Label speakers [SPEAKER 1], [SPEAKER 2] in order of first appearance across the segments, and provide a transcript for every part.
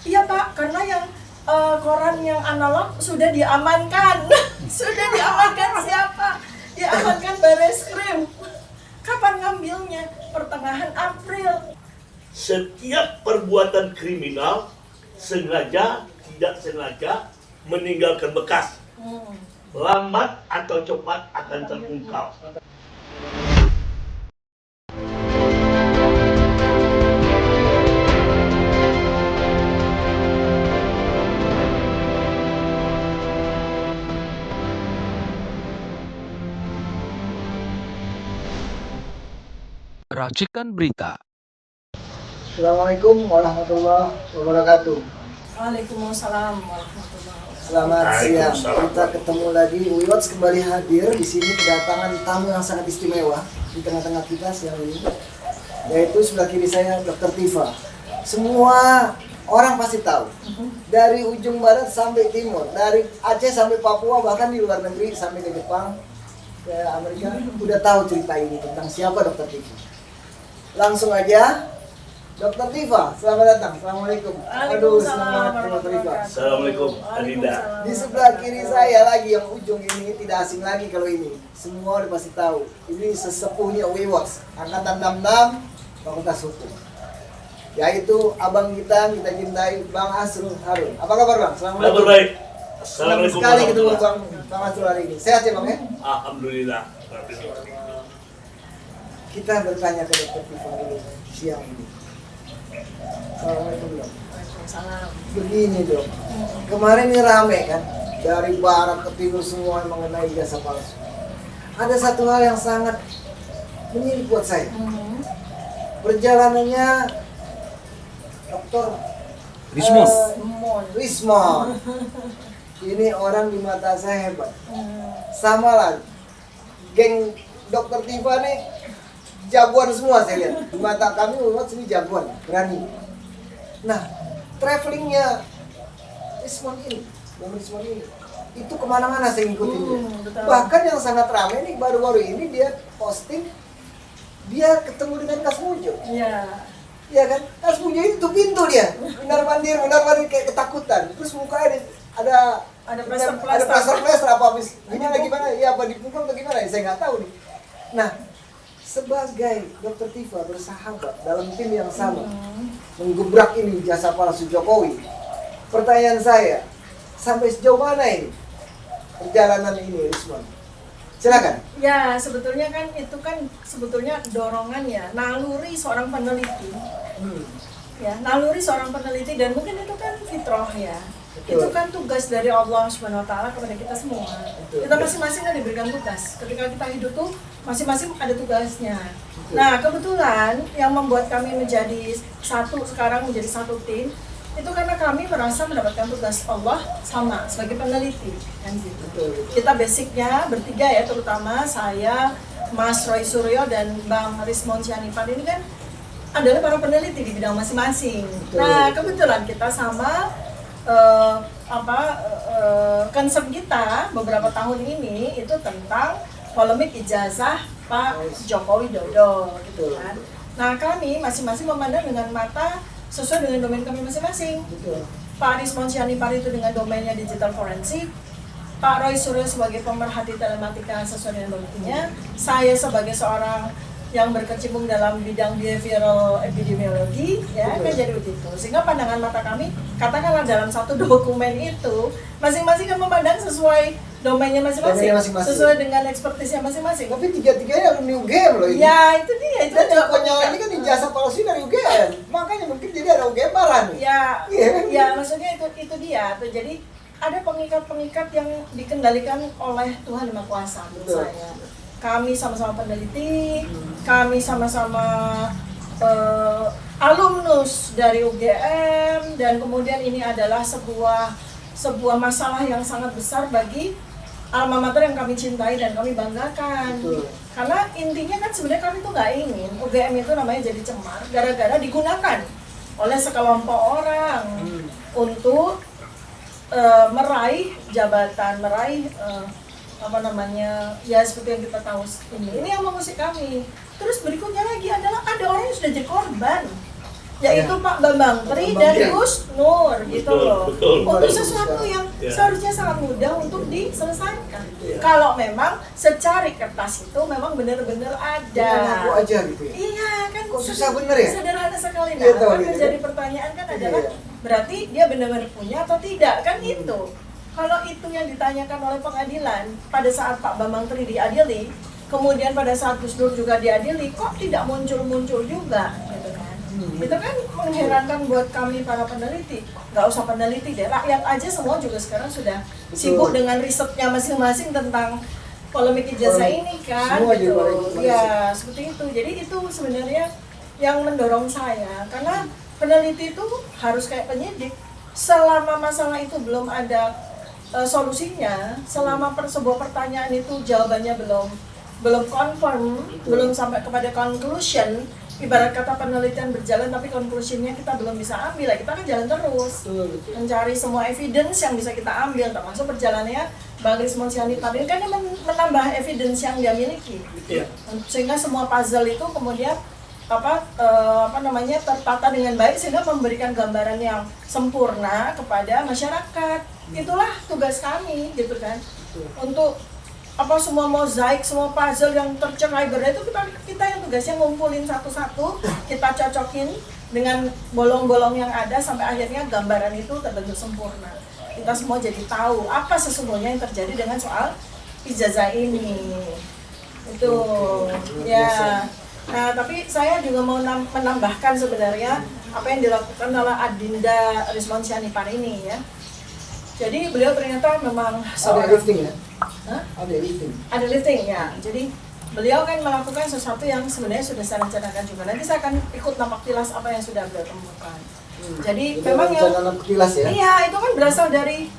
[SPEAKER 1] Iya Pak, karena yang koran yang analog sudah diamankan. Sudah diamankan siapa? Diamankan Bareskrim. Kapan ngambilnya? Pertengahan April.
[SPEAKER 2] Setiap perbuatan kriminal sengaja tidak sengaja meninggalkan bekas. Lambat atau cepat akan terungkap.
[SPEAKER 3] Racikan berita.
[SPEAKER 4] Assalamualaikum warahmatullahi wabarakatuh.
[SPEAKER 1] Waalaikumsalam warahmatullahi wabarakatuh.
[SPEAKER 4] Selamat siang.
[SPEAKER 2] Waalaikumsalam.
[SPEAKER 4] Kita ketemu lagi. Wiwats kembali hadir di sini kedatangan tamu yang sangat istimewa di tengah-tengah kita siang ini. Yaitu sebelah kiri saya Dr. Tifa. Semua orang pasti tahu. Dari ujung barat sampai timur, dari Aceh sampai Papua, bahkan di luar negeri sampai ke Jepang, ke Amerika, udah tahu cerita ini tentang siapa Dr. Tifa. Langsung aja, Dr. Tifa, selamat datang. Assalamualaikum. Aduh, senang banget Dr. Tifa.
[SPEAKER 2] Assalamualaikum, Adinda.
[SPEAKER 4] Di sebelah kiri saya lagi yang ujung ini tidak asing lagi kalau ini. Semua udah pasti tahu. Ini sesepuhnya Wiwats, angkatan 66 Fakultas Hukum. Yaitu abang kita cintai Bang Asrul Harun. Apa kabar Bang?
[SPEAKER 2] Kabar baik.
[SPEAKER 4] Senang
[SPEAKER 2] Assalamualaikum
[SPEAKER 4] sekali ketemu
[SPEAKER 2] warahmatullahi.
[SPEAKER 4] Bang Asrul hari ini. Sehat ya Bang ya?
[SPEAKER 2] Alhamdulillah.
[SPEAKER 4] Kita bertanya ke Dr. Tifa dulu siang ini. Assalamualaikum Dok.
[SPEAKER 1] Waalaikumsalam.
[SPEAKER 4] Begini Dok, kemarin ini rame kan, dari barat ke timur semua mengenai ijazah palsu. Ada satu hal yang sangat menyilip buat saya. Perjalanannya Dr. Rismon. Ini orang di mata saya hebat. Sama lah, geng Dr. Tifa nih jagoan semua saya lihat. Di mata kami Wiwats ini jagoan, berani. Nah, travelingnya Rismon ini, itu kemana-mana saya ngikutin dia.
[SPEAKER 1] Betul.
[SPEAKER 4] Bahkan yang sangat ramai nih baru-baru ini dia posting dia ketemu dengan Kasmujo.
[SPEAKER 1] Iya.
[SPEAKER 4] Iya kan? Kasmujo itu pintu dia, benar mandir kayak ketakutan. Terus mukanya ada plaster apa habis gimana? Ya apa dipukul atau gimana? Saya nggak tahu nih. Nah, sebagai Dr. Tifa bersahabat dalam tim yang sama menggebrak ini jasa palsu Jokowi. Pertanyaan saya, sampai sejauh mana ini perjalanan ini Rismon? Silakan.
[SPEAKER 1] Ya, sebetulnya kan itu kan sebetulnya dorongan ya, naluri seorang peneliti. Ya, naluri seorang peneliti dan mungkin itu kan fitrah ya.
[SPEAKER 4] Betul.
[SPEAKER 1] Itu kan tugas dari Allah Subhanahu wa taala kepada kita semua.
[SPEAKER 4] Betul.
[SPEAKER 1] Kita masing-masing kan diberikan tugas. Ketika kita hidup tuh masing-masing ada tugasnya. Nah, kebetulan yang membuat kami menjadi satu sekarang menjadi satu tim itu karena kami merasa mendapatkan tugas Allah sama sebagai peneliti kan gitu.
[SPEAKER 4] Betul.
[SPEAKER 1] Kita basicnya bertiga ya, terutama saya, Mas Roy Suryo dan Bang Rismon Sianipar ini kan adalah para peneliti di bidang masing-masing.
[SPEAKER 4] Betul.
[SPEAKER 1] Nah, kebetulan kita sama concern kita beberapa tahun ini itu tentang polemik ijazah Pak Joko Widodo gitu kan. Nah, kami masing-masing memandang dengan mata sesuai dengan domain kami masing-masing.
[SPEAKER 4] Betul.
[SPEAKER 1] Pak Rismon Sianipar itu dengan domainnya digital forensik, Pak Roy Suryo sebagai pemerhati telematika sesuai dengan domainnya, saya sebagai seorang yang berkecimpung dalam bidang behavioral epidemiologi, ya kan jadi begitu. Sehingga pandangan mata kami, katakanlah dalam satu dokumen itu, masing-masing kan memandang sesuai domainnya masing-masing, sesuai dengan ekspertisnya masing-masing.
[SPEAKER 4] Tapi tiga-tiganya alumni UGM loh ini.
[SPEAKER 1] Ya itu dia, itu
[SPEAKER 4] Dan
[SPEAKER 1] juga
[SPEAKER 4] konyol ini kan ijazah palsu dari UGM. Makanya mungkin jadi ada UGM marah nih.
[SPEAKER 1] Ya,
[SPEAKER 4] Iya.
[SPEAKER 1] ya maksudnya itu dia. Tuh, jadi ada pengikat-pengikat yang dikendalikan oleh Tuhan Yang Maha Kuasa menurut
[SPEAKER 4] Betul.
[SPEAKER 1] saya. Kami sama-sama peneliti, kami sama-sama alumnus dari UGM, dan kemudian ini adalah sebuah masalah yang sangat besar bagi alma mater yang kami cintai dan kami banggakan.
[SPEAKER 4] Betul.
[SPEAKER 1] Karena intinya kan sebenarnya kami tuh nggak ingin UGM itu namanya jadi cemar gara-gara digunakan oleh sekelompok orang untuk meraih jabatan, meraih ya seperti yang kita tahu ini yang mengusik kami. Terus berikutnya lagi adalah ada orang yang sudah jadi korban yaitu Pak Bambang Tri dan Gus Nur gitu
[SPEAKER 2] Betul,
[SPEAKER 1] loh.
[SPEAKER 2] betul.
[SPEAKER 1] Untuk sesuatu yang
[SPEAKER 2] Ya.
[SPEAKER 1] seharusnya sangat mudah untuk diselesaikan.
[SPEAKER 4] Ya.
[SPEAKER 1] Kalau memang secari kertas itu memang benar-benar ada.
[SPEAKER 4] Ngaku aja gitu ya.
[SPEAKER 1] Iya kan,
[SPEAKER 4] Kok susah bener ya?
[SPEAKER 1] sederhana sekali. Nah,
[SPEAKER 4] Iya, tahu
[SPEAKER 1] kan
[SPEAKER 4] gitu
[SPEAKER 1] menjadi
[SPEAKER 4] kan?
[SPEAKER 1] pertanyaan kan
[SPEAKER 4] Iya,
[SPEAKER 1] adalah
[SPEAKER 4] iya.
[SPEAKER 1] berarti dia benar-benar punya atau tidak kan itu. Kalau itu yang ditanyakan oleh pengadilan pada saat Pak Bambang Tri diadili, kemudian pada saat Gus Dur juga diadili, kok tidak muncul-muncul juga gitu kan. Itu kan mengherankan buat kami para peneliti. Nggak usah peneliti deh, rakyat aja semua juga sekarang sudah
[SPEAKER 4] Betul.
[SPEAKER 1] sibuk dengan risetnya masing-masing tentang polemik ijazah
[SPEAKER 4] Polemik.
[SPEAKER 1] ini kan
[SPEAKER 4] Semua
[SPEAKER 1] gitu.
[SPEAKER 4] juga
[SPEAKER 1] Ya seperti itu. Jadi itu sebenarnya yang mendorong saya, karena peneliti itu harus kayak penyidik. Selama masalah itu belum ada solusinya, selama sebuah pertanyaan itu jawabannya belum confirm, belum sampai kepada conclusion, ibarat kata penelitian berjalan tapi conclusionnya kita belum bisa ambil, ya kita kan jalan terus
[SPEAKER 4] Betul, betul.
[SPEAKER 1] mencari semua evidence yang bisa kita ambil, termasuk perjalanannya Bang Rismond Sianipar ini kan dia menambah evidence yang dia miliki,
[SPEAKER 2] Iya.
[SPEAKER 1] sehingga semua puzzle itu kemudian tertata dengan baik sehingga memberikan gambaran yang sempurna kepada masyarakat. Itulah tugas kami gitu kan, untuk semua mozaik, semua puzzle yang tercerai berai itu kita yang tugasnya ngumpulin satu-satu, kita cocokin dengan bolong-bolong yang ada sampai akhirnya gambaran itu terbentuk sempurna. Kita semua jadi tahu apa sesungguhnya yang terjadi dengan soal ijazah ini. Itu ya. Nah, tapi saya juga mau menambahkan sebenarnya apa yang dilakukan oleh Adinda Rismond Sianipar ini ya. Jadi beliau ternyata memang
[SPEAKER 4] Ada lifting ya?
[SPEAKER 1] Hah?
[SPEAKER 4] Ada lifting.
[SPEAKER 1] Ada lifting ya. Jadi beliau kan melakukan sesuatu yang sebenarnya sudah saya rencanakan juga. Nanti saya akan ikut nampak tilas apa yang sudah beliau temukan. Jadi memang yang
[SPEAKER 4] kilas ya?
[SPEAKER 1] iya, itu kan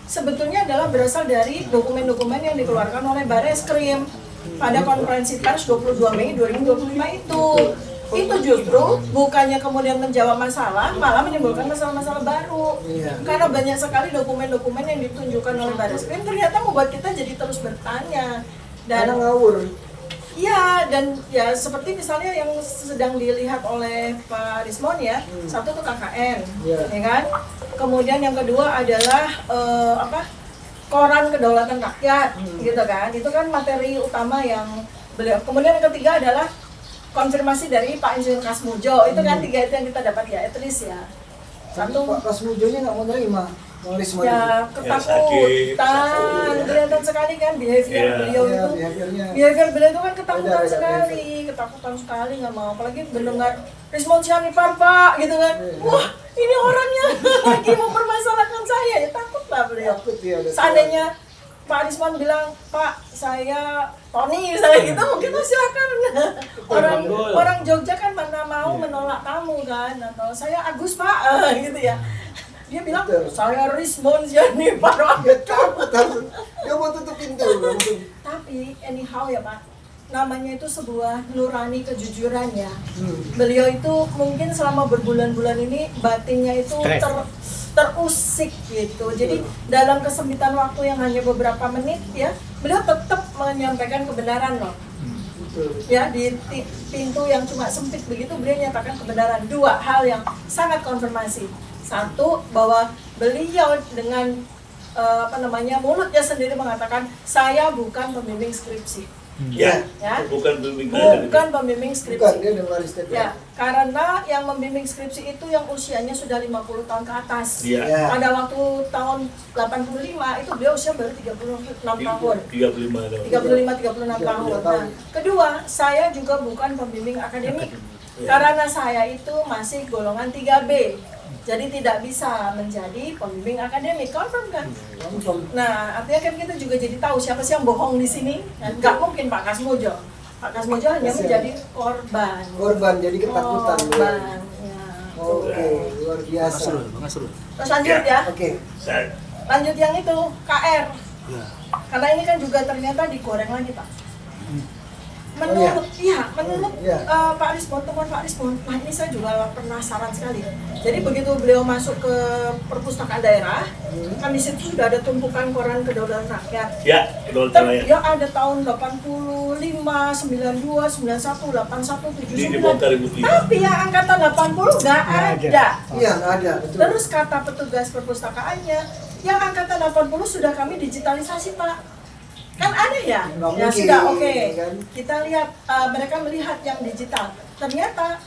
[SPEAKER 1] sebetulnya berasal dari dokumen-dokumen yang dikeluarkan oleh Bareskrim pada konferensi pers 22 Mei 2025 itu. Itu justru bukannya kemudian menjawab masalah, malah menimbulkan masalah-masalah baru.
[SPEAKER 4] Iya.
[SPEAKER 1] Karena banyak sekali dokumen-dokumen yang ditunjukkan oleh Bareskrim ternyata membuat kita jadi terus bertanya.
[SPEAKER 4] Karena
[SPEAKER 1] Dan
[SPEAKER 4] ngawur.
[SPEAKER 1] iya, dan ya seperti misalnya yang sedang dilihat oleh Pak Rismond ya, satu itu KKN,
[SPEAKER 4] Iya.
[SPEAKER 1] ya kan? Kemudian yang kedua adalah Koran Kedaulatan Rakyat, gitu kan? Itu kan materi utama yang beliau. Kemudian yang ketiga adalah konfirmasi dari Pak Insinyur Kasmujo. Itu kan tiga itu yang kita dapat ya, at least ya.
[SPEAKER 4] Tapi
[SPEAKER 1] Satu
[SPEAKER 4] Pak Kasmujonya nggak mau nerima. Mau Rismond itu.
[SPEAKER 1] ya ketakutan, kelihatan sekali kan behavior
[SPEAKER 2] Iya.
[SPEAKER 1] beliau
[SPEAKER 4] Iya,
[SPEAKER 1] itu.
[SPEAKER 4] behaviornya.
[SPEAKER 1] Behavior beliau itu kan ketakutan
[SPEAKER 4] Beda,
[SPEAKER 1] sekali nggak mau, apalagi mendengar Rismond Sianipar Pak gitu kan, wah ini orangnya lagi mempermasalahkan saya, ya takut lah beliau.
[SPEAKER 4] Takut ya, udah
[SPEAKER 1] Seandainya Pak Rismond bilang, Pak saya Tony misalnya gitu, mungkin silakan. Orang Jogja kan mana mau menolak tamu kan, atau saya Agus Pak gitu ya. Dia bilang,
[SPEAKER 4] Betul.
[SPEAKER 1] saya Rismond Sianipar.
[SPEAKER 4] Dia takut harus. Dia mau tutup pintu langsung.
[SPEAKER 1] Tapi anyhow ya Pak, namanya itu sebuah nurani kejujuran ya.
[SPEAKER 4] Hmm.
[SPEAKER 1] Beliau itu mungkin selama berbulan-bulan ini batinnya itu terusik gitu. Jadi dalam kesempitan waktu yang hanya beberapa menit ya, beliau tetap menyampaikan kebenaran loh.
[SPEAKER 4] Betul.
[SPEAKER 1] Ya di pintu yang cuma sempit begitu beliau nyatakan kebenaran. Dua hal yang sangat konfirmasi. Satu, bahwa beliau dengan mulutnya sendiri mengatakan saya bukan pembimbing skripsi.
[SPEAKER 2] Ya,
[SPEAKER 1] Ya.
[SPEAKER 2] bukan pembimbing
[SPEAKER 1] Bukan pembimbing
[SPEAKER 4] Bukan,
[SPEAKER 1] skripsi.
[SPEAKER 4] dia dengar statement.
[SPEAKER 1] Ya, karena yang membimbing skripsi itu yang usianya sudah 50 tahun ke atas.
[SPEAKER 2] Iya.
[SPEAKER 4] Ya.
[SPEAKER 1] Pada waktu tahun 85 itu beliau usia baru 36 tahun.
[SPEAKER 2] 35 tahun.
[SPEAKER 1] 35-36 tahun. Nah, kedua, saya juga bukan pembimbing akademik.
[SPEAKER 2] Ya.
[SPEAKER 1] Karena saya itu masih golongan 3B. Jadi tidak bisa menjadi pembimbing akademik. Confirm kan?
[SPEAKER 4] Confirm.
[SPEAKER 1] Nah, artinya kan kita juga jadi tahu siapa sih yang bohong di sini. Nggak mungkin Pak Kasmujo. Pak Kasmujo hanya
[SPEAKER 4] Kasian.
[SPEAKER 1] menjadi korban.
[SPEAKER 4] Korban jadi ketakutan.
[SPEAKER 1] Korban. Ya.
[SPEAKER 4] Oke, luar biasa.
[SPEAKER 1] Terus lanjut ya.
[SPEAKER 4] Oke.
[SPEAKER 2] Saya
[SPEAKER 1] Lanjut yang itu KR. Karena ini kan juga ternyata digoreng lagi Pak. Menurut
[SPEAKER 4] Iya.
[SPEAKER 1] Pak Rismond, teman Pak Rismond, nah ini saya juga penasaran sekali. Jadi begitu beliau masuk ke perpustakaan daerah, kan di situ sudah ada tumpukan koran Kedaulatan Rakyat.
[SPEAKER 2] ya, kedaulatan rakyat.
[SPEAKER 1] Ya ada tahun 80, 85, 92, 91, 81,
[SPEAKER 2] Ini
[SPEAKER 1] 79.
[SPEAKER 2] dibongkar Ibu Tina.
[SPEAKER 1] Tapi yang angkatan 80 nggak ada.
[SPEAKER 4] Iya, nggak ada, betul.
[SPEAKER 1] Terus kata petugas perpustakaannya, yang angkatan 80 sudah kami digitalisasi, Pak. Kan aneh ya?
[SPEAKER 4] Nggak
[SPEAKER 1] Ya
[SPEAKER 4] mungkin,
[SPEAKER 1] sudah, oke.
[SPEAKER 4] kan?
[SPEAKER 1] Kita lihat, mereka melihat yang digital. Ternyata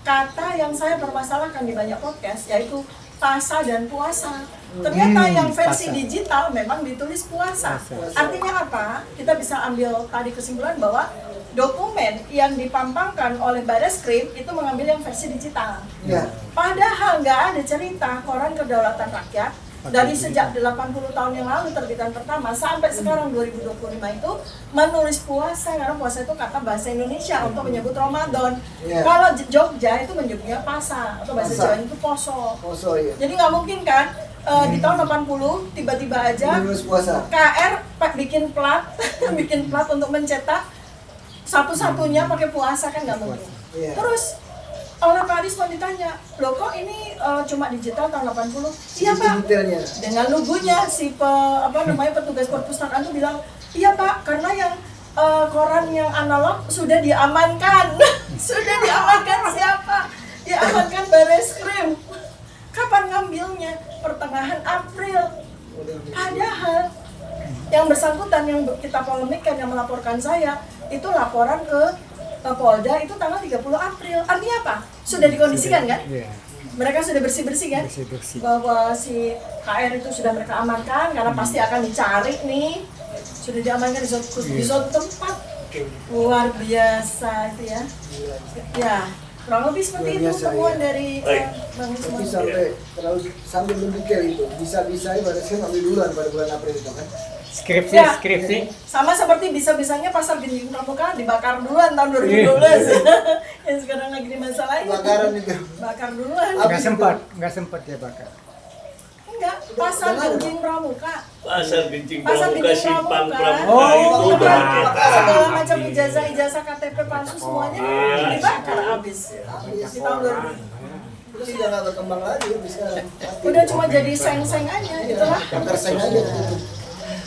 [SPEAKER 1] kata yang saya permasalahkan di banyak podcast yaitu pasa dan puasa. Ternyata yang versi
[SPEAKER 3] pasa.
[SPEAKER 1] digital memang ditulis puasa.
[SPEAKER 3] Puasa.
[SPEAKER 1] Artinya apa? Kita bisa ambil tadi kesimpulan bahwa dokumen yang dipampangkan oleh Bareskrim itu mengambil yang versi digital.
[SPEAKER 4] Iya.
[SPEAKER 1] Padahal nggak ada cerita Koran Kedaulatan Rakyat dari sejak 80 tahun yang lalu terbitan pertama sampai sekarang 2025 itu menulis puasa, karena puasa itu kata bahasa Indonesia untuk menyebut Ramadan.
[SPEAKER 4] Iya.
[SPEAKER 1] Kalau Jogja itu menyebutnya pasa atau bahasa
[SPEAKER 4] Pasa.
[SPEAKER 1] Jawa itu poso.
[SPEAKER 4] Poso ya.
[SPEAKER 1] Jadi nggak mungkin kan di tahun 80 tiba-tiba aja
[SPEAKER 4] Menulis puasa.
[SPEAKER 1] KR bikin plat bikin plat untuk mencetak satu-satunya pakai puasa, kan nggak mungkin.
[SPEAKER 4] Iya.
[SPEAKER 1] Terus oleh Pak Risman ditanya, loh kok ini cuma digital tahun 80? Iya Pak,
[SPEAKER 4] Detailnya.
[SPEAKER 1] dengan logonya si petugas perpustakaan itu bilang, iya Pak, karena yang koran yang analog sudah diamankan. Sudah diamankan siapa? Diamankan Bareskrim. Kapan ngambilnya? Pertengahan April. Padahal yang bersangkutan yang kita polemikkan, yang melaporkan saya, itu laporan ke Polda itu tanggal 30 April. Artinya apa? Sudah dikondisikan kan?
[SPEAKER 3] Iya.
[SPEAKER 1] Mereka sudah bersih-bersih kan?
[SPEAKER 3] Bersih-bersih.
[SPEAKER 1] Bahwa si KR itu sudah mereka amankan karena pasti akan dicari nih. Sudah diamankan di suatu tempat. Luar biasa itu ya. Ya, kurang lebih seperti
[SPEAKER 4] Luar
[SPEAKER 1] itu
[SPEAKER 4] biasa,
[SPEAKER 1] temuan
[SPEAKER 4] iya.
[SPEAKER 1] dari
[SPEAKER 2] Baik.
[SPEAKER 1] Bang
[SPEAKER 4] Tapi
[SPEAKER 1] Risman.
[SPEAKER 4] sampai terlalu sambil mendetail itu, bisa-bisa Bareskrim ambil duluan pada bulan April itu kan.
[SPEAKER 3] Skripsi,
[SPEAKER 1] Ya.
[SPEAKER 3] skripsi.
[SPEAKER 1] Sama seperti bisa-bisanya pasar Genjing Pramuka dibakar duluan tahun 2012. Yang sekarang lagi dimasalahin.
[SPEAKER 4] Kebakaran itu.
[SPEAKER 1] Bakar duluan.
[SPEAKER 3] Nggak sempat dia bakar.
[SPEAKER 1] Enggak, pasar Genjing Pramuka.
[SPEAKER 2] Pasar Genjing
[SPEAKER 1] Pasar
[SPEAKER 2] Pramuka,
[SPEAKER 1] Genjing
[SPEAKER 2] Simpang
[SPEAKER 1] Pramuka.
[SPEAKER 2] Pramuka itu
[SPEAKER 4] Oh,
[SPEAKER 2] udah
[SPEAKER 4] iya.
[SPEAKER 2] kita.
[SPEAKER 1] Segala macam ijazah KTP palsu semuanya
[SPEAKER 2] iya.
[SPEAKER 1] dibakar habis. Di tahun 2000.
[SPEAKER 4] Terus sudah nggak berkembang lagi di sekarang.
[SPEAKER 1] Udah cuma jadi seng-seng aja gitu lah.
[SPEAKER 4] Bakar seng aja.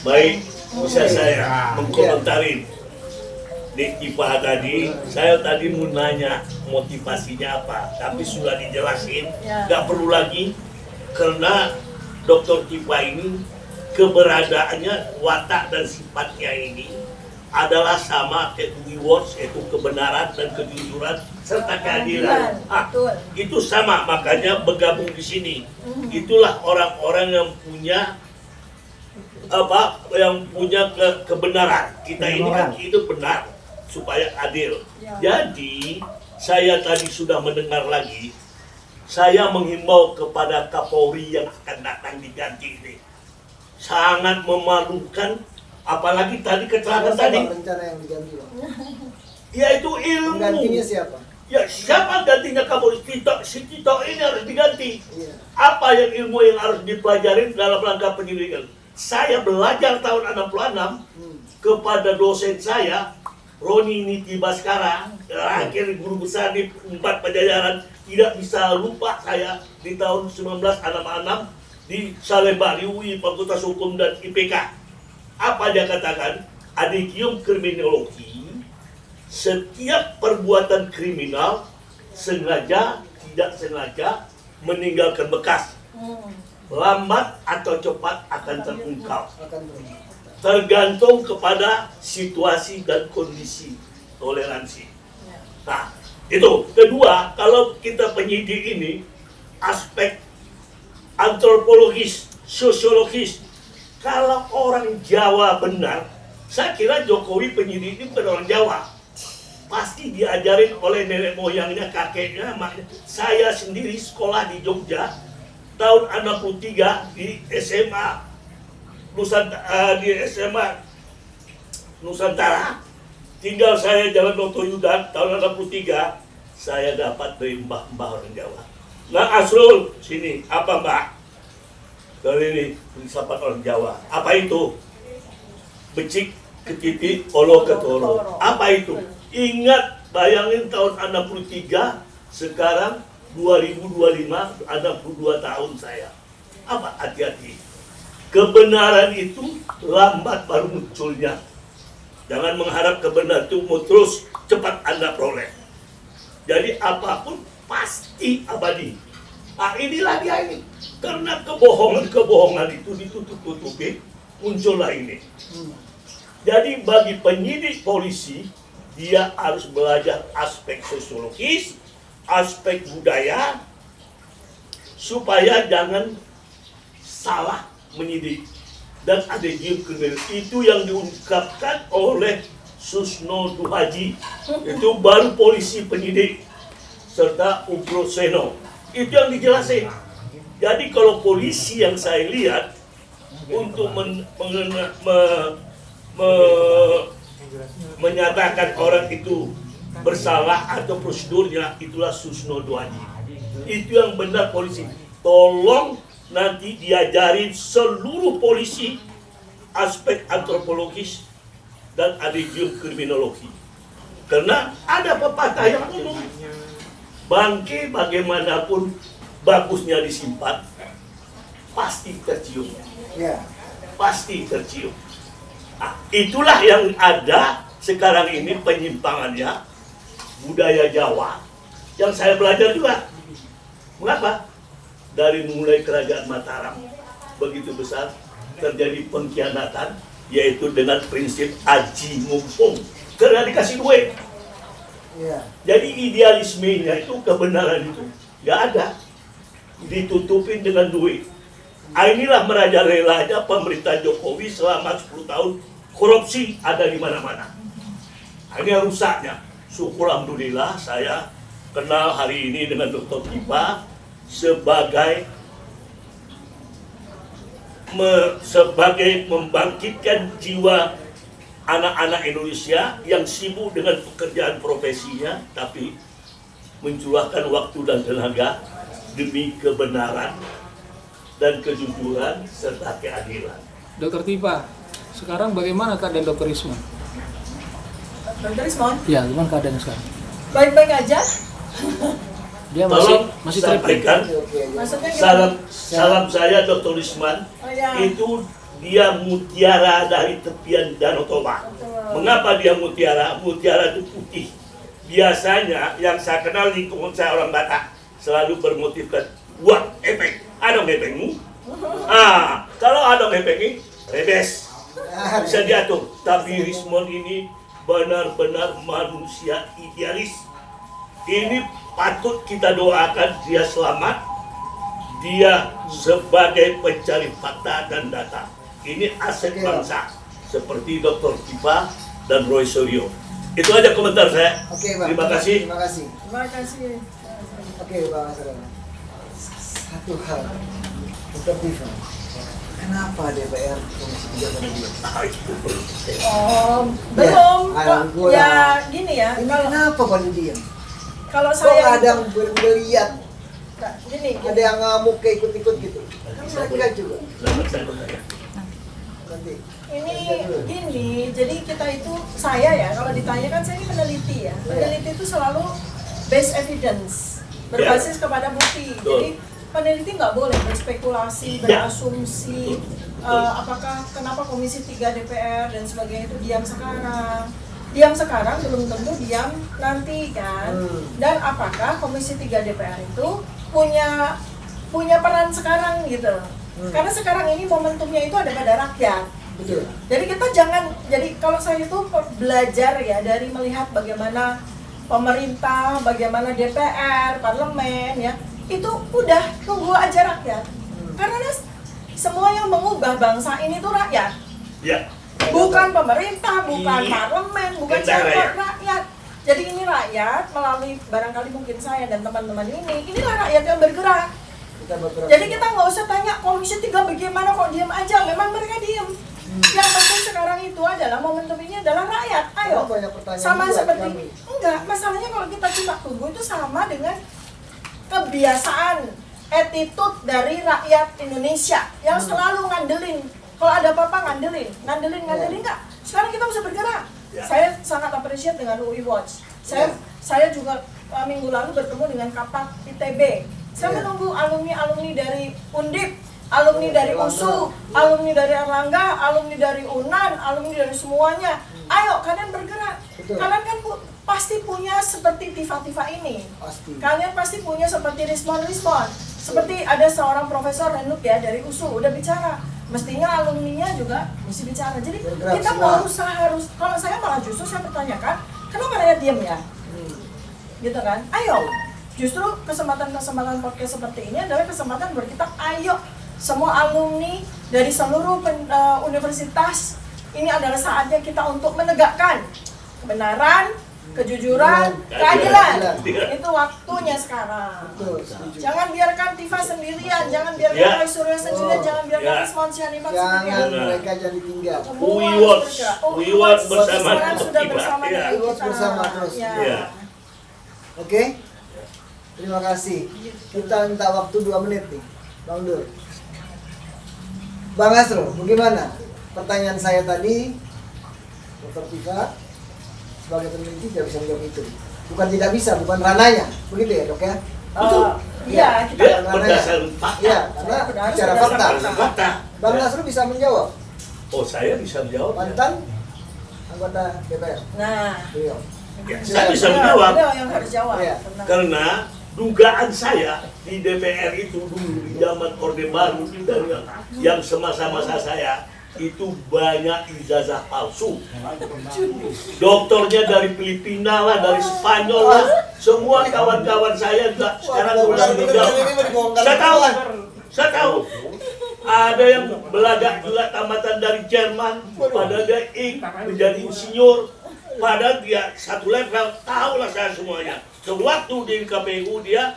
[SPEAKER 2] Baik, bisa saya mengkomentarin di IPA tadi. Saya tadi mau nanya motivasinya apa, tapi sudah dijelasin,
[SPEAKER 1] Ya.
[SPEAKER 2] nggak perlu lagi, karena Dr. Tifa ini keberadaannya, watak dan sifatnya ini adalah sama kayak Words, yaitu kebenaran dan kejujuran serta keadilan.
[SPEAKER 1] Betul.
[SPEAKER 2] Itu sama, makanya bergabung di sini. Itulah orang-orang yang punya kebenaran. Kita ini kan itu benar supaya adil.
[SPEAKER 1] Ya.
[SPEAKER 2] Jadi saya tadi sudah mendengar lagi, saya menghimbau kepada Kapolri yang akan datang diganti ini. Sangat memalukan, apalagi tadi keterangan
[SPEAKER 4] Siapa
[SPEAKER 2] tadi,
[SPEAKER 4] rencana yang diganti, Bang?
[SPEAKER 2] yaitu ilmu.
[SPEAKER 4] Penggantinya siapa?
[SPEAKER 2] Ya siapa gantinya Kapolri? Si Tito ini harus diganti.
[SPEAKER 4] Iya.
[SPEAKER 2] Apa yang ilmu yang harus dipelajari dalam rangka penyelidikan? Saya belajar tahun 66 kepada dosen saya, Roni Niti Baskara, terakhir guru besar di 4 Pajajaran. Tidak bisa lupa saya di tahun 1966 di Salemba, di UI, Fakultas Hukum dan IPK. Apa dia katakan? Adikium kriminologi, setiap perbuatan kriminal sengaja, tidak sengaja meninggalkan bekas. Lambat atau cepat akan terungkap.
[SPEAKER 4] Akan turun.
[SPEAKER 2] Tergantung kepada situasi dan kondisi toleransi. Nah, itu. Kedua, kalau kita penyidik ini, aspek antropologis, sosiologis, kalau orang Jawa benar, saya kira Jokowi penyidik ini bukan orang Jawa. Pasti diajarin oleh nenek moyangnya, kakeknya, maknya. Saya sendiri sekolah di Jogja, tahun 63 di SMA Nusantara. Tinggal saya Jalan Noto Yudan tahun 63, saya dapat dari mbah-mbah orang Jawa. Nah, Asrul, sini, apa mbak? Dari ini, filsafat orang Jawa. Apa itu? Becik, ketiti, olo, ketoro. Apa itu? Ingat, bayangin tahun 63, sekarang 2025, 62 tahun saya. Apa? Hati-hati. Kebenaran itu lambat baru munculnya. Jangan mengharap kebenaran itu mau terus cepat Anda peroleh. Jadi apapun pasti abadi. Nah inilah dia ini. Karena kebohongan itu ditutup-tutupi, muncullah ini. Jadi bagi penyidik polisi, dia harus belajar aspek sosiologis, aspek budaya, supaya jangan salah menyidik. Dan ada kriminal itu yang diungkapkan oleh Susno Duhaji, itu baru polisi penyidik, serta Ugro Seno, itu yang dijelasin. Jadi kalau polisi yang saya lihat untuk menyatakan orang itu bersalah atau prosedurnya, itulah Susno Duhaji. Itu yang benar polisi. Tolong nanti diajarin seluruh polisi aspek antropologis dan adigium kriminologi. Karena ada pepatah yang ngomong, bangke bagaimanapun bagusnya disimpan, pasti tercium.
[SPEAKER 4] Ya.
[SPEAKER 2] Pasti tercium. Nah, itulah yang ada sekarang ini penyimpangannya budaya Jawa yang saya belajar juga. Mengapa? Dari mulai kerajaan Mataram begitu besar terjadi pengkhianatan, yaitu dengan prinsip aji mumpung karena dikasih duit.
[SPEAKER 4] Ya.
[SPEAKER 2] Jadi idealismenya itu, kebenaran itu nggak ada, ditutupin dengan duit. Inilah merajalelanya pemerintah Jokowi selama 10 tahun, korupsi ada di mana-mana. Ini rusaknya. Syukur alhamdulillah saya kenal hari ini dengan Dr. Tifa sebagai membangkitkan jiwa anak-anak Indonesia yang sibuk dengan pekerjaan profesinya, tapi mencurahkan waktu dan tenaga demi kebenaran dan kejujuran serta keadilan.
[SPEAKER 5] Dokter Tifa, sekarang bagaimana keadaan Dokter Isman?
[SPEAKER 1] Dr. Ismon,
[SPEAKER 5] Ya, gimana keadaannya sekarang?
[SPEAKER 1] baik-baik aja.
[SPEAKER 5] Dia
[SPEAKER 2] Tolong
[SPEAKER 5] masih tripping.
[SPEAKER 2] sampaikan
[SPEAKER 1] Maksudnya gimana?
[SPEAKER 2] salam saya Dr. Isman.
[SPEAKER 1] Oh, ya.
[SPEAKER 2] Itu dia mutiara dari tepian Danau Toba.
[SPEAKER 1] Betul.
[SPEAKER 2] Mengapa dia mutiara? Mutiara itu putih. Biasanya yang saya kenal lingkungan saya orang Batak selalu bermotifkan uang efek. Ada efekmu? Kalau ada efeknya, rebes. Bisa diatur. Tapi Rismon ini benar-benar manusia idealis. Ini patut kita doakan dia selamat. Dia sebagai pencari fakta dan data. Ini aset bangsa. Seperti Dr. Tifa dan Roy Suryo. Itu aja komentar saya.
[SPEAKER 4] Oke, Bang.
[SPEAKER 2] Terima kasih.
[SPEAKER 4] Terima kasih.
[SPEAKER 1] Terima kasih.
[SPEAKER 4] Oke, Bang Asrul. Satu hal, Dr. Tifa, kenapa DPR Komisi 3 pada dia?
[SPEAKER 1] Belum.
[SPEAKER 4] Ya,
[SPEAKER 1] Kok, ya gini ya.
[SPEAKER 4] Ini kenapa pada dia?
[SPEAKER 1] Kalau
[SPEAKER 4] Kok
[SPEAKER 1] saya
[SPEAKER 4] ada yang berlihat,
[SPEAKER 1] gini,
[SPEAKER 4] ada yang ngamuk kayak ikut-ikut gitu? Kan mereka juga.
[SPEAKER 2] Selamat saya bertanya.
[SPEAKER 4] Nanti.
[SPEAKER 1] ini gini, jadi kita itu, saya ya, kalau ditanya kan saya ini peneliti ya. Peneliti itu selalu based evidence, berbasis kepada bukti.
[SPEAKER 2] Betul.
[SPEAKER 1] Jadi peneliti nggak boleh berspekulasi,
[SPEAKER 2] Ya.
[SPEAKER 1] berasumsi, apakah kenapa Komisi 3 DPR dan sebagainya itu diam sekarang. Diam sekarang belum tentu diam nanti kan. Dan apakah Komisi 3 DPR itu punya peran sekarang gitu. Karena sekarang ini momentumnya itu ada pada rakyat.
[SPEAKER 4] Betul.
[SPEAKER 1] Jadi kita jangan, jadi kalau saya itu belajar ya dari melihat bagaimana pemerintah, bagaimana DPR, parlemen ya, itu udah tunggu aja rakyat. Karena semua yang mengubah bangsa ini tuh rakyat.
[SPEAKER 2] Ya.
[SPEAKER 1] Bukan pemerintah, bukan
[SPEAKER 2] Iya.
[SPEAKER 1] parlemen, bukan
[SPEAKER 2] Kita
[SPEAKER 1] siapa, rakyat. Jadi ini rakyat melalui barangkali mungkin saya dan teman-teman inilah rakyat yang bergerak.
[SPEAKER 4] Kita bergerak.
[SPEAKER 1] Jadi kita nggak usah tanya Komisi 3 bagaimana kok diam aja, memang mereka diam. Yang penting sekarang itu adalah momentum ini adalah rakyat. Ayo,
[SPEAKER 4] Karena banyak pertanyaan
[SPEAKER 1] sama
[SPEAKER 4] juga
[SPEAKER 1] seperti
[SPEAKER 4] kami.
[SPEAKER 1] enggak. Masalahnya kalau kita cuma tunggu itu sama dengan kebiasaan attitude dari rakyat Indonesia yang selalu ngandelin. Kalau ada apa-apa ngandelin enggak. Sekarang kita bisa bergerak.
[SPEAKER 2] Ya.
[SPEAKER 1] Saya sangat appreciate dengan UI Watch. Saya juga minggu lalu bertemu dengan Kapak ITB. Saya menunggu alumni dari Undip, alumni dari USU, alumni dari Erlangga, alumni dari UNAN, alumni dari semuanya. Ayo kalian bergerak.
[SPEAKER 4] Betul.
[SPEAKER 1] Kalian kan pasti punya seperti Tifa-Tifa ini.
[SPEAKER 4] Pasti.
[SPEAKER 1] Kalian pasti punya seperti Rismon. Seperti ada seorang profesor Renuk ya dari USU udah bicara. Mestinya alumninya juga mesti bicara. Jadi
[SPEAKER 4] Bergerak
[SPEAKER 1] kita
[SPEAKER 4] semua.
[SPEAKER 1] harus. Kalau saya malah justru saya bertanyakan, kenapa kalian diam ya? Gitu kan? Ayo. Justru kesempatan-kesempatan podcast seperti ini adalah kesempatan buat kita. Ayo semua alumni dari seluruh universitas, ini adalah saatnya kita untuk menegakkan kebenaran, kejujuran, keadilan. Itu waktunya sekarang.
[SPEAKER 4] Betul, setuju.
[SPEAKER 1] Jangan biarkan Tifa sendirian, jangan biarkan
[SPEAKER 2] Ya.
[SPEAKER 1] Roy Suryo sendirian, jangan biarkan
[SPEAKER 2] Ya.
[SPEAKER 1] Rismon Syanimat
[SPEAKER 4] Jangan
[SPEAKER 1] sendirian.
[SPEAKER 4] mereka jadi tinggal.
[SPEAKER 1] Semua
[SPEAKER 2] We
[SPEAKER 1] harus
[SPEAKER 2] watch.
[SPEAKER 1] bergerak.
[SPEAKER 2] We watch bersama
[SPEAKER 1] sekarang sudah
[SPEAKER 2] Tifa.
[SPEAKER 1] bersama
[SPEAKER 2] Ya.
[SPEAKER 1] dengan
[SPEAKER 4] We watch
[SPEAKER 1] kita.
[SPEAKER 4] bersama terus.
[SPEAKER 1] Ya.
[SPEAKER 2] Ya.
[SPEAKER 4] Oke? Terima kasih. Kita minta waktu 2 menit nih. Bang Dur. Bang Asro, bagaimana? Pertanyaan saya tadi, Dr. Tifa sebagai peneliti tidak bisa menjawab itu. Bukan tidak bisa, bukan rananya. Begitu ya, Dok ya?
[SPEAKER 2] Betul.
[SPEAKER 1] Iya, kita
[SPEAKER 2] Dia berdasarkan fakta.
[SPEAKER 4] Iya, karena
[SPEAKER 1] Harus
[SPEAKER 4] bicara
[SPEAKER 1] berdasarkan
[SPEAKER 4] fakta.
[SPEAKER 1] fakta.
[SPEAKER 2] Fakta.
[SPEAKER 4] Bang
[SPEAKER 2] Ya.
[SPEAKER 4] Asro bisa menjawab.
[SPEAKER 2] Oh, saya bisa menjawab.
[SPEAKER 4] Mantan anggota DPR.
[SPEAKER 1] Nah,
[SPEAKER 4] Beliau.
[SPEAKER 2] Ya, saya bisa menjawab.
[SPEAKER 1] beliau yang harus jawab.
[SPEAKER 4] Iya.
[SPEAKER 1] Tenang.
[SPEAKER 2] Karena dugaan saya di DPR itu dulu di zaman Orde Baru dan yang semasa-masa saya itu banyak ijazah palsu. Dokternya dari Filipina lah, dari Spanyol lah, semua kawan-kawan saya juga sekarang sudah meninggal. Saya tahu. Ada yang belajar juga tamatan dari Jerman, padahal dia menjadi insinyur, padahal dia satu level, tahulah saya semuanya. Sewaktu di KPU dia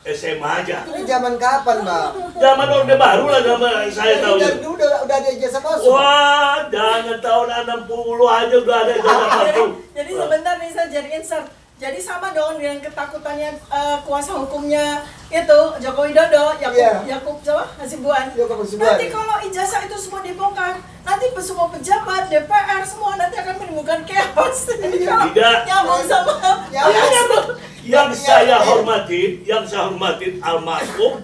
[SPEAKER 2] SMA aja.
[SPEAKER 4] Ini zaman kapan, Bang?
[SPEAKER 2] Zaman Orde Baru lah zaman saya tahu.
[SPEAKER 4] Udah ada ijazah palsu.
[SPEAKER 2] Wah, jangan tahun 60 aja udah ada ijazah palsu.
[SPEAKER 1] Jadi sebentar nih saya jadi insert. Jadi sama dong dengan ketakutannya kuasa hukumnya itu Joko Widodo,
[SPEAKER 4] Iya.
[SPEAKER 1] Yakub siapa? Hasibuan.
[SPEAKER 4] Yakub Hasibuan.
[SPEAKER 1] Nanti kalau ijazah itu semua dibongkar, nanti semua pejabat DPR semua nanti akan menimbulkan chaos. Jadi kalau
[SPEAKER 2] Tidak.
[SPEAKER 1] nyambung sama
[SPEAKER 2] Yang saya hormatin almarhum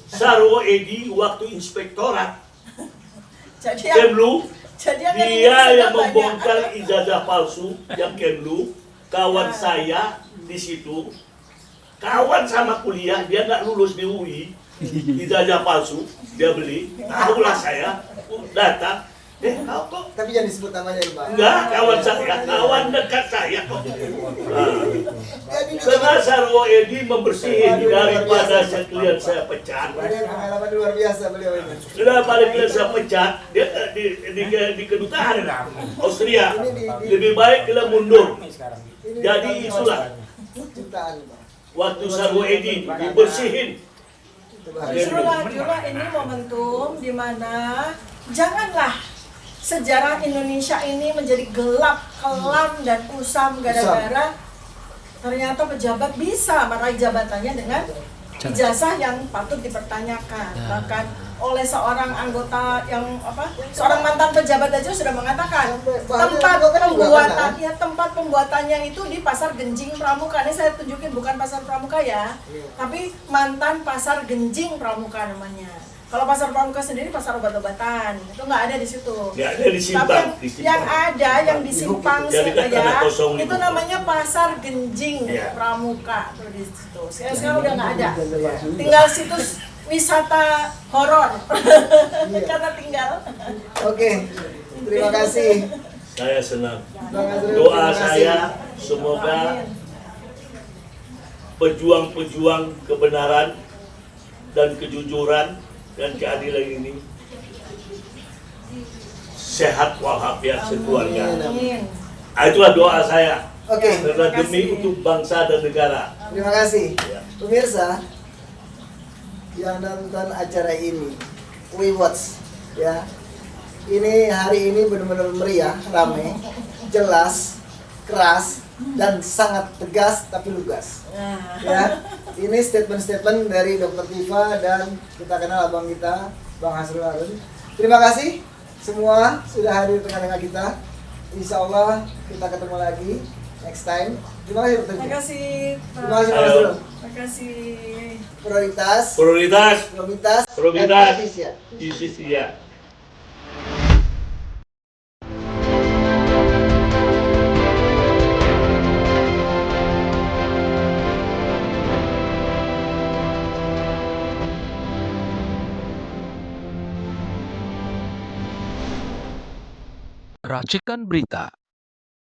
[SPEAKER 2] Sarwo Edi waktu inspektorat
[SPEAKER 1] jadi yang
[SPEAKER 2] Kemlu,
[SPEAKER 1] jadi
[SPEAKER 2] dia yang
[SPEAKER 1] banyak.
[SPEAKER 2] membongkar ijazah palsu yang Kemlu. Kawan saya di situ, kawan sama kuliah, dia nggak lulus di UI, ijazah palsu, dia beli, tahulah saya, datang, kau kok
[SPEAKER 4] Tapi jangan disebut namanya, Bang.
[SPEAKER 2] enggak, kawan saya, kawan dekat saya kok. Nah,
[SPEAKER 4] Jadi
[SPEAKER 2] karena Sarwo Edi membersihin daripada klien saya pecat.
[SPEAKER 4] Ada pengalaman luar biasa beliau ini.
[SPEAKER 2] Daripada klien saya pecat, dia di kedutaan Austria. Lebih baik kita mundur.
[SPEAKER 4] Ini
[SPEAKER 2] Jadi itulah
[SPEAKER 4] cintaan, Bang.
[SPEAKER 2] waktu Sarwo Edi dibersihin.
[SPEAKER 4] Itu bahaya.
[SPEAKER 1] Jurulah ini momentum di mana janganlah sejarah Indonesia ini menjadi gelap, kelam dan kusam gara-gara ternyata pejabat bisa meraih jabatannya dengan ijazah yang patut dipertanyakan. Bahkan oleh seorang anggota yang seorang mantan pejabat aja sudah mengatakan tempat pembuatannya itu di Pasar Genjing Pramuka. Ini saya tunjukin bukan Pasar Pramuka ya, tapi mantan Pasar Genjing Pramuka namanya. Kalau Pasar Pramuka sendiri pasar obat-obatan, itu nggak ada di situ.
[SPEAKER 2] Nggak ada di Simpang,
[SPEAKER 1] Tapi
[SPEAKER 2] di Simpang.
[SPEAKER 1] yang ada yang di Simpang
[SPEAKER 2] Jadi kan tanah kosong
[SPEAKER 1] itu
[SPEAKER 2] itu.
[SPEAKER 1] namanya Pasar Genjing
[SPEAKER 2] Iya.
[SPEAKER 1] Pramuka tuh di situ. Sekarang udah nggak ada. Tinggal situs wisata horor karena tinggal.
[SPEAKER 4] Oke. Terima kasih.
[SPEAKER 2] Saya senang.
[SPEAKER 4] Bang Azrul,
[SPEAKER 2] Doa
[SPEAKER 4] terima kasih.
[SPEAKER 2] saya semoga pejuang-pejuang kebenaran dan kejujuran dan keadilan ini sehat walafiat sekeluarga.
[SPEAKER 1] Amin.
[SPEAKER 2] Itulah doa saya.
[SPEAKER 4] Oke.
[SPEAKER 2] Karena
[SPEAKER 1] Terima
[SPEAKER 2] demi
[SPEAKER 1] kasih.
[SPEAKER 2] untuk bangsa dan negara.
[SPEAKER 4] Terima kasih.
[SPEAKER 2] Ya.
[SPEAKER 4] Pemirsa yang nonton acara ini, We Watch ya. Ini hari ini benar-benar meriah, ramai, jelas, keras dan sangat tegas tapi lugas.
[SPEAKER 1] Nah,
[SPEAKER 4] Ya. Ini statement-statement dari Dr. Tifa dan kita kenal abang kita, Bang Hasrul Harun. Terima kasih semua sudah hadir di tengah-tengah kita. Insya Allah kita ketemu lagi next time. Terima kasih Dr.
[SPEAKER 1] terima
[SPEAKER 4] Tifa.
[SPEAKER 1] kasih.
[SPEAKER 4] Terima kasih Bang
[SPEAKER 2] Ayo.
[SPEAKER 4] Hasrul.
[SPEAKER 1] Terima kasih.
[SPEAKER 4] Prioritas,
[SPEAKER 2] Prioritas,
[SPEAKER 4] prioritas,
[SPEAKER 2] Prioritas.
[SPEAKER 4] ya.
[SPEAKER 2] isi ya.
[SPEAKER 6] Racikan Berita